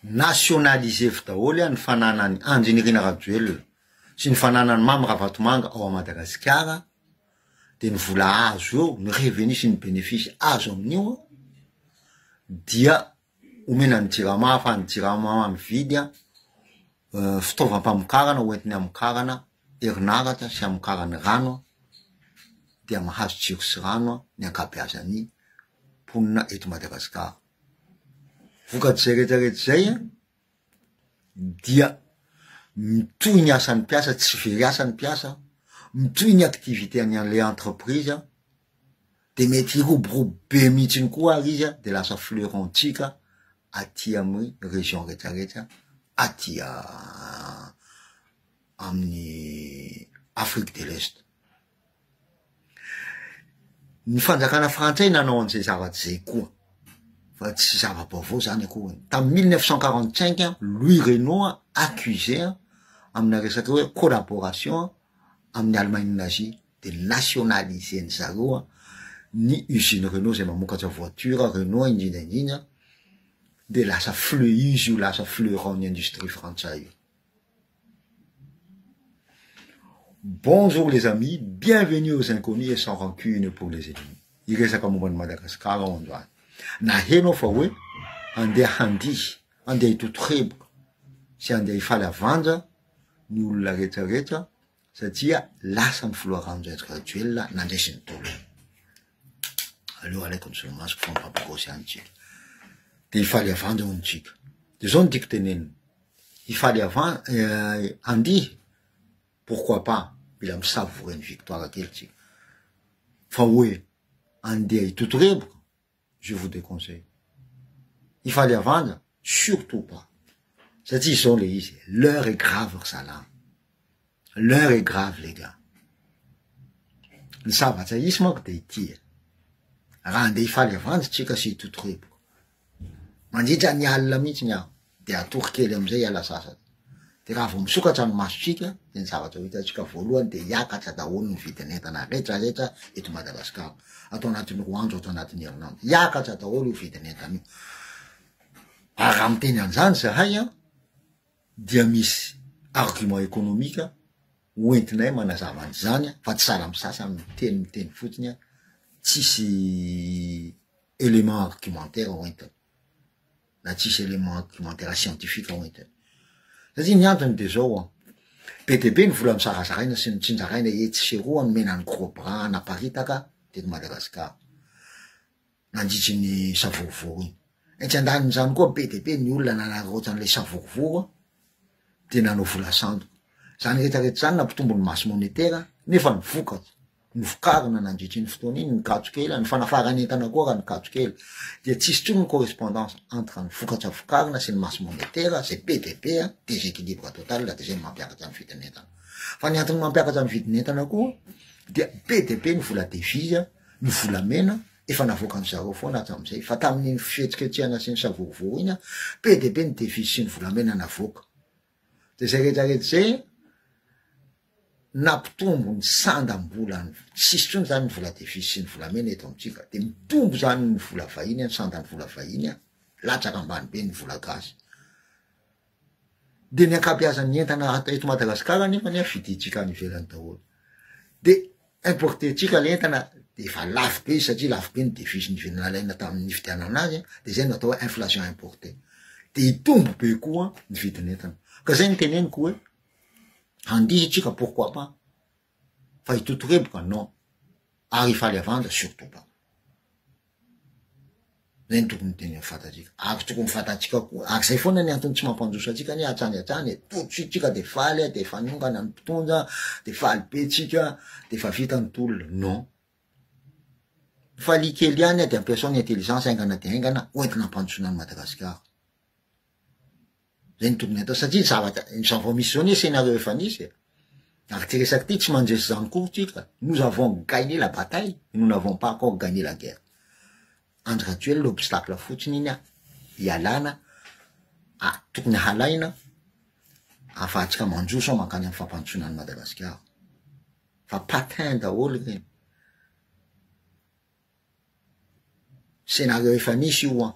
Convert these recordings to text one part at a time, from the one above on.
nationalisé fitaoly ny fananany Andrinirina Rajoelina sy ny fananany Mamy Ravatomanga ao Madagasikara, de ny vola azo eo, ny revenu sy ny bénéfice azo amin'io dia omena ny Jirama fa ny Jirama mividy fitaovam-pamokarana hoentiny amokarana herinaratra sy amokarany rano, dia mahazo jiro sy rano ny ankabeazany ponina eto Madagasikara. Vokatry rehetrarehetra zay dia mitohy ny asan'ny mpiasa, tsy very asan'ny mpiasa, mitohy ny activité an'le entreprise, de mety hiroborobo be mihitsiny koa ary izy de lasa fleurontsika aty amin'ny région rehetrarehetra aty amin'ny Afrique de l'Est. Ny fanjakana frantsay nanao an'izay zavatsy zay koa, fa tsy zava-baovao zany akory. Tamin'ny 1945, Louis Renault accusé amina resaka hoe collaboration amin'ny Allemagne nazie, de nationaliser ny zareo ny usine Renault zay mamokatra voiture Renault indrindra, de lasa izy io lasa fleuron ny industrie frantsay io. Bonjour les amis, bienvenue aux inconnus et sans rancune pour les ennemis. Iresaka momba ny Madagasikara androany. Na henao fa hoe andeha handihy, andeha hitotoheboka sy andeha hifaly avanja ny olona rehetrarehetra satria lasa ny Florent Rajoelina nandresy ny tolo. Allo alaikum salam masoko fampapakosy antsika. De hifaly avanja ontsika. De zao ny tiako tenenina. Hifaly andihy, pourquoi pas, bila misavory ny victoire kely tsika. Fa hoe andeha hitotoheboka, je vous déconseille. Il fallait vendre, surtout pas. C'est-à-dire, ils sont les ici. L'heure est grave, salam. L'heure est grave, les gars. Le sabbat, ça y est, il manque des tirs. Rendez, il fallait vendre, tu sais, tout truc. On dit, il y a la mitnia. De la tour qui est là, il y a la sasa. De la femme, ce que tu as mastique, c'est ça va te dire, tu as voulu, de yaka, tu as une fitene, tu as reta, et tu Madagascar. Ato anatin'ny Rwanda, ato anatin'ny Irlande. Iakatra daholo io vidiny entany io. Raha miteny an'izany zahay dia misy argument économique hoentinay manazava an'izany fa tsy sara misasany miteny fotsiny tsisy élément argumentaire hoentiny. Na tsisy élément argumentaire scientifique hoentiny. Satria ny antony de zao be ny vola misarasaraina sy ny tsinjaraina etseroa nomena ny gros bras naparitaka de Madagascar. Nandritry ny savorovory iny. Etsy andaniny zany koa be ny olona nanaroatsan'le savorovory de nanao vola sandoka. Zany rehetrarehetra zany nampitombo ny masse monétaire, nefa ny vokatra, ny vokarina nandritry ny fotoana iny, ny katsokely, ny fanafarany entana koa ny katsokely. Dia tsisy tsony correspondance entre ny vokatra vokarina sy ny masse monétaire, c'est BDP, déséquilibre total, la deuxième mampiakatra ny vidiny entana. Fa ny antony mampiakatra ny vidiny entana koa, dia BDP ny vola devise, ny vola mena, efa navoaka ny zareo foana hatramizay. Fa tamin'ny fihetsiketsehana sy ny savorovory iny, BDP ny devise sy ny vola mena navoaka. De zay rehetrarehetra zay, nampitombo ny sandam-bola, tsisy tsony zany ny vola devise sy ny vola mena eto amitsika. De mitombo zany ny vola vahiny, ny sandany vola vahiny, latsaka ambany be ny vola gasy. De ny ankabeazan'ny entana eto Madagasikara nefa ny viditsika any ivelany daholo. De importer-tsika l'entana de efa lafo be satria lafo be ny devise ny nalaina tamin'ny nividianana azy, de zay no atao hoe inflation importée. De hitombo be koa ny vidiny entana. Ka zay ny teneniko hoe andihy-tsika pourquoi pas. Fa hitotoreboka non. Ary hifaly avanja surtout pas. Zay ny tokony teny fatatsika. Ary tokony fatatsika koa. Ary zay foana ny antony tsy mampanjosa atsika ny atrany, tototsika de faly, de fanongana ny mpitondra, de faly be tsika, de fa vita ny tolona. Non. Faly kely ihany de ampiasao ny intelligence aingana de aingana, hoentina ampandrosona ny Madagasikara. Zay ny tokony atao satria ny zavao misy zao ny scénario efa nisy. Ary ty resaky ty tsy mandresy zany koa tsika. Nous avons gagné la bataille, nous n'avons pas encore gagné la guerre. Andry Rajoelina l'obstacle fotsiny iny ialana, tokony halaina, afahantsika mandroso mankany amin'ny fampandrosona ny Madagasikara. Fa patin daholo reny. Scénario efa nisy io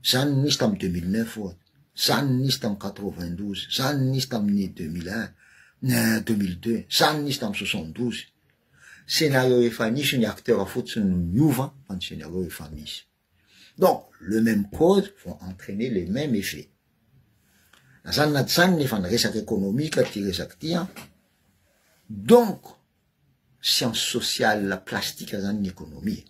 zany nisy tamin'ny 2009 ohatra. Zany nisy tamy 92, zany nisy tamin'ny 2001, 2002, zany nisy tamy 72. Scénario efa nisy, ny acteur fotsiny miova, ny scénario efa misy. Donc, le même cause vont entraîner les mêmes effets. Zany na zany nefa ny resaky économique ty resaky ty, donc, science sociale plastique zany ny économie.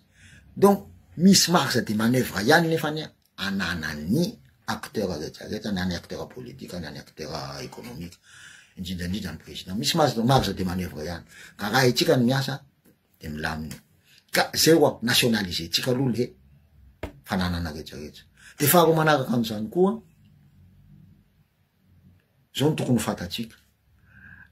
Donc, misy marge de manœuvre ihany nefa ny ananany acteur rehetrarehetra, na ny acteur politique, na ny acteur économique, indrindrandrindra ny président. Misy marge de manœuvre ihany. Ka raha itsika ny miasa, de milaminy. Ka zay oa, nationaliser tsika aloha le fananana rehetrarehetra. De faharoa manaraka amizany koa, zao no tokony fatatsika.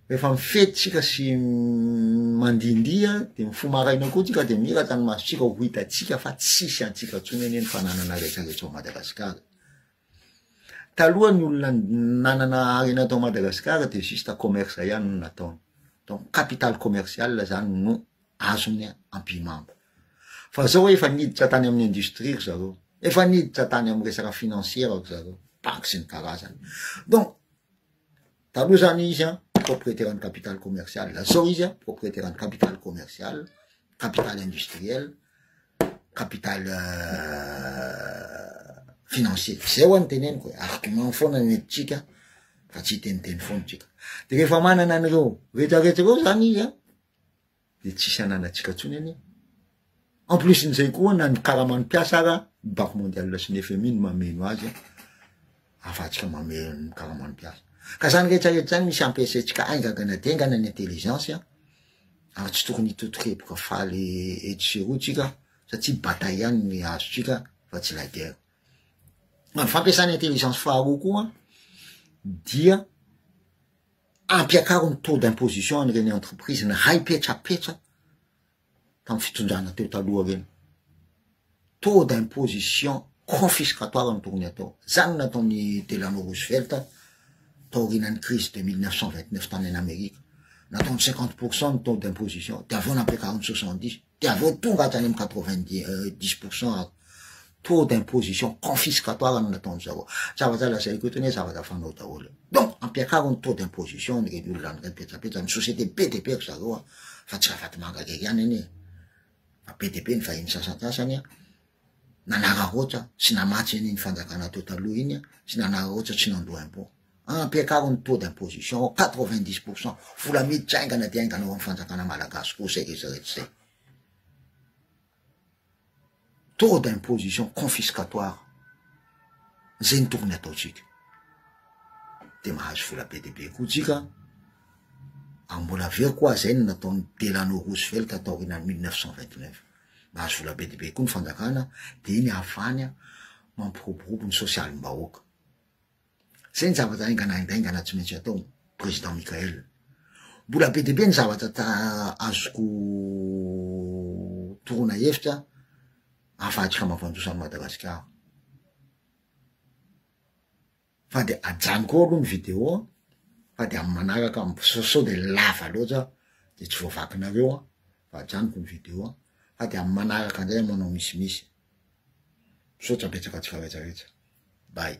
Rehefa mifety tsika sy mandindia, de mifomaraina koa tsika, de mira tany masotsika ho hitatsika fa tsisy antsika tsony eny fananana rehetrarehetra ao Madagasikara. Taloha ny olona nanana arena tao Madagasikara de juste commerce ihany no nataony. Donc capital commercial zany no azony ampimamba. Fa zao efa niditra tany amin'ny industrie zareo, efa niditra tany amin'ny resaka financière zareo, pak sy ny karazany. Donc taloha zany izy propriétaire de capital commercial, zao izy propriétaire de capital commercial, capital industriel, capital financier. Zay ho anteneny koa, argument foana nentsika, fa tsy teniteny foana tsika. De rehefa manana an'ireo rehetrarehetra reo zany izy, de tsisy ananatsika tsony eny. En plus n'izay koa, na ny karamany piasa ara, Banque mondiale sy ny FMI no mameno azy, afatsika mameno ny karamany piasa. Ka zany rehetrarehetra zany misy ampiasaitsika aingagana dengana ny intelligence, ary tsy tokony hitotokepoka faly etseroa tsika, satria bataille ihany ny azo tsika, fa tsy la guerre. Fampiasana intelligence faharoa koa, dia ampiakaro ny taux d'imposition an'ireny entreprise, ny ray petrapetra tamy fitondrana teo taloha reny. Taux d'imposition confiscatoire no tokony atao. Zany nataony Delano Roosevelt taorinan'ny crise de 1929 tany en Amérique. Nataony 50% ny taux d'imposition, de aveo nampiakarony 70, de aveo tonga hatrany amy 90% taux d'imposition confiscatoire no nataony zao. Zavatra lazay koa tony zavatra fanao daholo. Donc, ampiakaro ny taux d'imposition ny reny olona ny petrapetra, ny société BDP zareo, fa tsy rahafaty mangagery ihany eny. Fa BDP ny vahiny sasantsasany, nanararoatra, sy namatsy eny ny fanjakana teo taloha iny, sy nanararoatra tsy nandoa impôt. Ampiakaro ny taux d'imposition 90%, vola miditra aingana de aingana ao amin'ny fanjakana malagasy koa zay rehetrarehetra zay. Taux d'imposition confiscatoire, zay ny tokony ataotsika. De mahazo vola BDP koa tsika, mbola aveo koa zay ny nataony Delano Roosevelt taorinan'ny 1929. Mahazo vola BDP koa ny fanjakana, de iny ahafany mampiroborobo ny sosialim-bahoaka. Zay ny zavatra aingana tsy maintsy atao, président Mikael. Mbola BDP ny zavatra azoko torona hevitra, afatsika mampandrosan'ny Madagasikara. Fa de ajanoko aloha ny vidéo, fa de amin'ny manaraka sao de lava loatra, de tsy voavakinareo, fa ajanoko ny vidéo, fa de amin'ny manaraka ndray manao misimisy. Sao tsy apetsaka tsy faretsaretra. Bye.